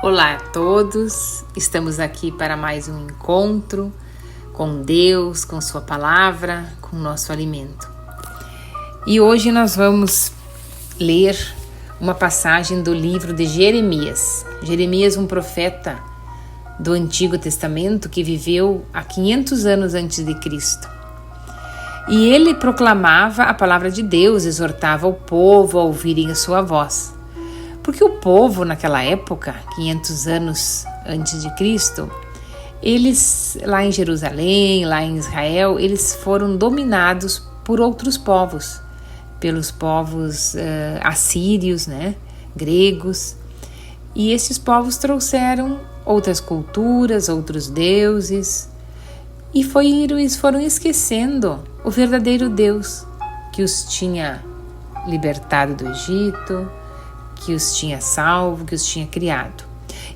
Olá a todos, estamos aqui para mais um encontro com Deus, com Sua Palavra, com o nosso alimento. E hoje nós vamos ler uma passagem do livro de Jeremias. Jeremias, um profeta do Antigo Testamento que viveu há 500 anos antes de Cristo. E ele proclamava a palavra de Deus, exortava o povo a ouvirem a sua voz. Porque o povo naquela época, 500 anos antes de Cristo, eles lá em Jerusalém, lá em Israel, eles foram dominados por outros povos, pelos povos assírios, gregos. E esses povos trouxeram outras culturas, outros deuses, e eles foram esquecendo o verdadeiro Deus que os tinha libertado do Egito, que os tinha salvo, que os tinha criado.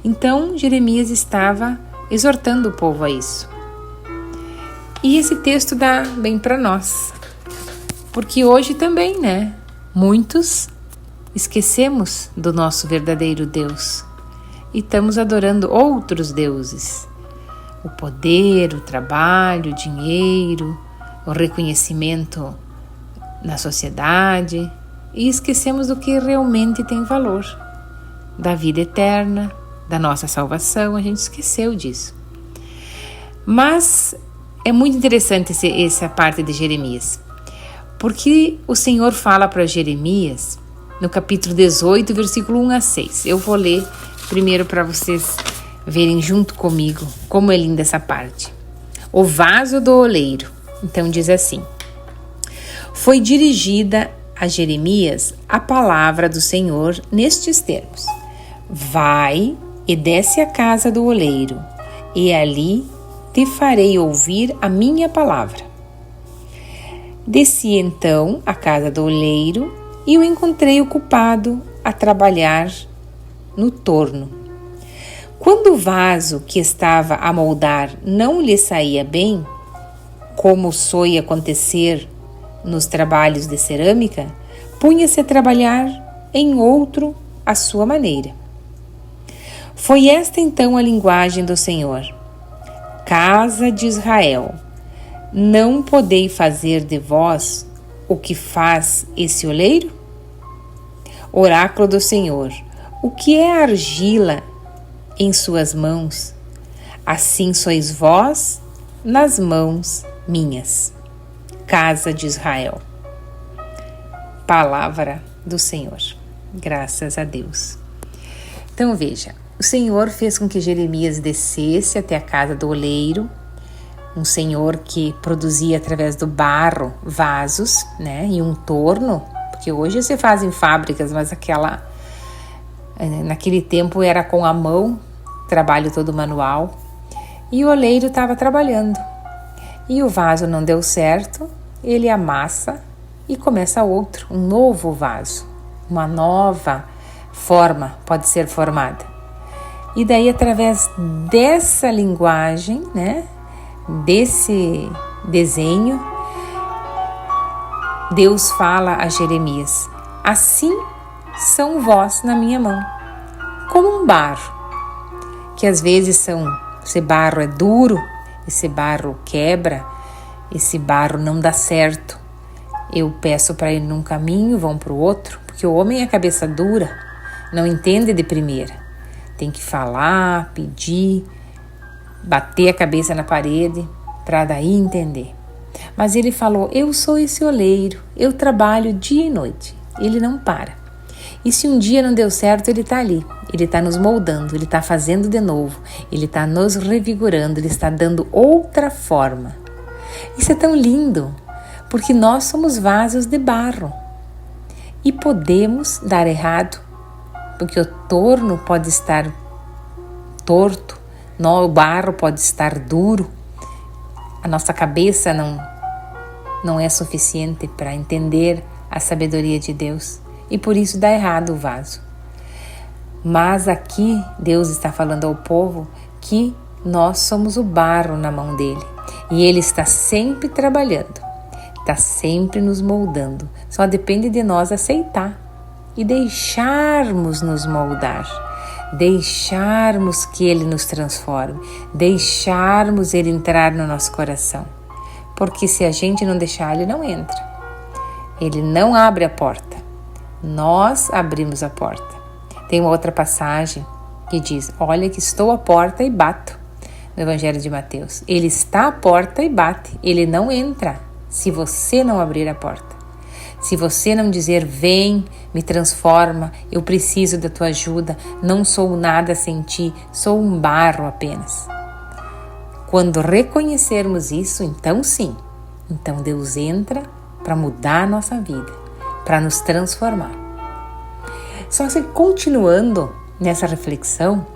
Então Jeremias estava exortando o povo a isso. E esse texto dá bem para nós, porque hoje também, muitos esquecemos do nosso verdadeiro Deus e estamos adorando outros deuses. O poder, o trabalho, o dinheiro, o reconhecimento na sociedade. E esquecemos do que realmente tem valor, da vida eterna, da nossa salvação. A gente esqueceu disso. Mas é muito interessante essa parte de Jeremias, porque o Senhor fala para Jeremias no capítulo 18, versículo 1 a 6. Eu vou ler primeiro para vocês verem junto comigo como é linda essa parte. O vaso do oleiro. Então diz assim: foi dirigida a Jeremias a palavra do Senhor nestes termos: vai e desce à casa do oleiro, e ali te farei ouvir a minha palavra. Desci então à casa do oleiro e o encontrei ocupado a trabalhar no torno. Quando o vaso que estava a moldar não lhe saía bem, como soe acontecer nos trabalhos de cerâmica, punha-se a trabalhar em outro à sua maneira. Foi esta então a linguagem do Senhor: casa de Israel, não podei fazer de vós o que faz esse oleiro? Oráculo do Senhor: o que é argila em suas mãos? Assim sois vós nas mãos minhas, casa de Israel. Palavra do Senhor. Graças a Deus. Então veja, o Senhor fez com que Jeremias descesse até a casa do oleiro, um senhor que produzia através do barro vasos, e um torno, porque hoje se faz em fábricas, mas naquele tempo era com a mão, trabalho todo manual, e o oleiro estava trabalhando. E o vaso não deu certo, ele amassa e começa outro, um novo vaso, uma nova forma pode ser formada. E daí, através dessa linguagem, desse desenho, Deus fala a Jeremias: assim são vós na minha mão, como um barro, que às vezes esse barro é duro, esse barro quebra, esse barro não dá certo. Eu peço para ir num caminho, vão para o outro, porque o homem é cabeça dura, não entende de primeira. Tem que falar, pedir, bater a cabeça na parede para daí entender. Mas ele falou: eu sou esse oleiro, eu trabalho dia e noite, ele não para. E se um dia não deu certo, ele está ali, ele está nos moldando, ele está fazendo de novo, ele está nos revigorando, ele está dando outra forma. Isso é tão lindo, porque nós somos vasos de barro e podemos dar errado, porque o torno pode estar torto, o barro pode estar duro, a nossa cabeça não é suficiente para entender a sabedoria de Deus e por isso dá errado o vaso. Mas aqui Deus está falando ao povo que nós somos o barro na mão dele e ele está sempre trabalhando, está sempre nos moldando. Só depende de nós aceitar e deixarmos nos moldar, deixarmos que Ele nos transforme, deixarmos Ele entrar no nosso coração. Porque se a gente não deixar, Ele não entra. Ele não abre a porta. Nós abrimos a porta. Tem uma outra passagem que diz: olha que estou à porta e bato. No Evangelho de Mateus. Ele está à porta e bate. Ele não entra se você não abrir a porta. Se você não dizer: vem, me transforma, eu preciso da tua ajuda, não sou nada sem ti, sou um barro apenas. Quando reconhecermos isso, então sim, então Deus entra para mudar a nossa vida, para nos transformar. Só que continuando nessa reflexão,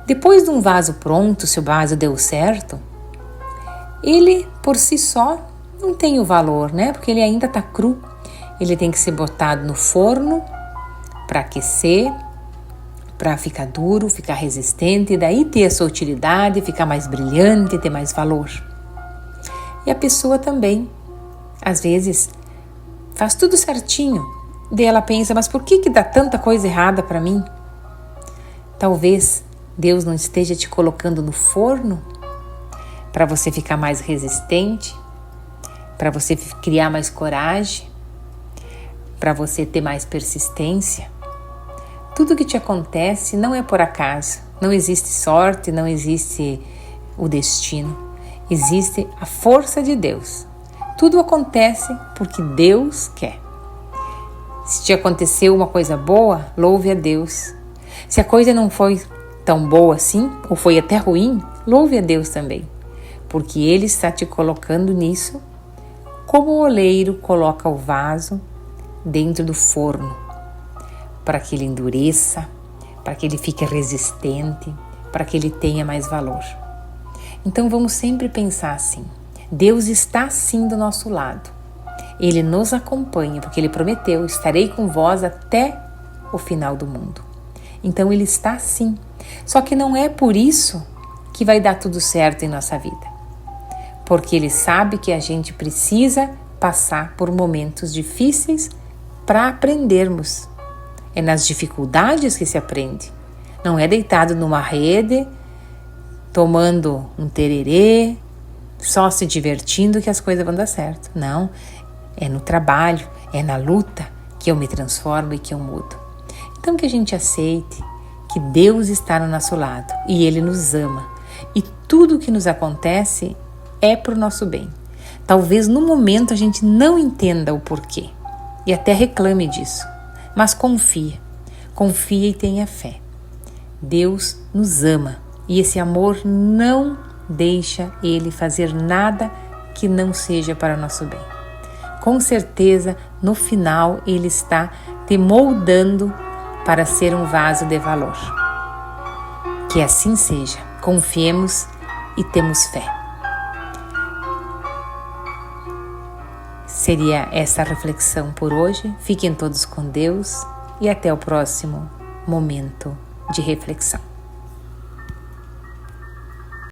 depois de um vaso pronto, se o vaso deu certo, ele por si só não tem o valor, né? Porque ele ainda está cru. Ele tem que ser botado no forno para aquecer, para ficar duro, ficar resistente, e daí ter a sua utilidade, ficar mais brilhante, ter mais valor. E a pessoa também, às vezes, faz tudo certinho. Daí ela pensa: mas por que dá tanta coisa errada para mim? Talvez Deus não esteja te colocando no forno para você ficar mais resistente, para você criar mais coragem, para você ter mais persistência. Tudo que te acontece não é por acaso. Não existe sorte, não existe o destino. Existe a força de Deus. Tudo acontece porque Deus quer. Se te aconteceu uma coisa boa, louve a Deus. Se a coisa não foi tão boa assim, ou foi até ruim, louve a Deus também. Porque Ele está te colocando nisso, como o oleiro coloca o vaso dentro do forno, para que ele endureça, para que ele fique resistente, para que ele tenha mais valor. Então vamos sempre pensar assim: Deus está sim do nosso lado. Ele nos acompanha, porque Ele prometeu: estarei com vós até o final do mundo. Então Ele está sim. Só que não é por isso que vai dar tudo certo em nossa vida. Porque Ele sabe que a gente precisa passar por momentos difíceis para aprendermos. É nas dificuldades que se aprende. Não é deitado numa rede, tomando um tererê, só se divertindo que as coisas vão dar certo. Não, é no trabalho, é na luta que eu me transformo e que eu mudo. Então que a gente aceite que Deus está no nosso lado e Ele nos ama. E tudo que nos acontece é para o nosso bem. Talvez no momento a gente não entenda o porquê e até reclame disso, mas confia e tenha fé. Deus nos ama e esse amor não deixa Ele fazer nada que não seja para o nosso bem. Com certeza, no final, Ele está te moldando para ser um vaso de valor. Que assim seja. Confiemos e temos fé. Seria essa reflexão por hoje. Fiquem todos com Deus e até o próximo momento de reflexão.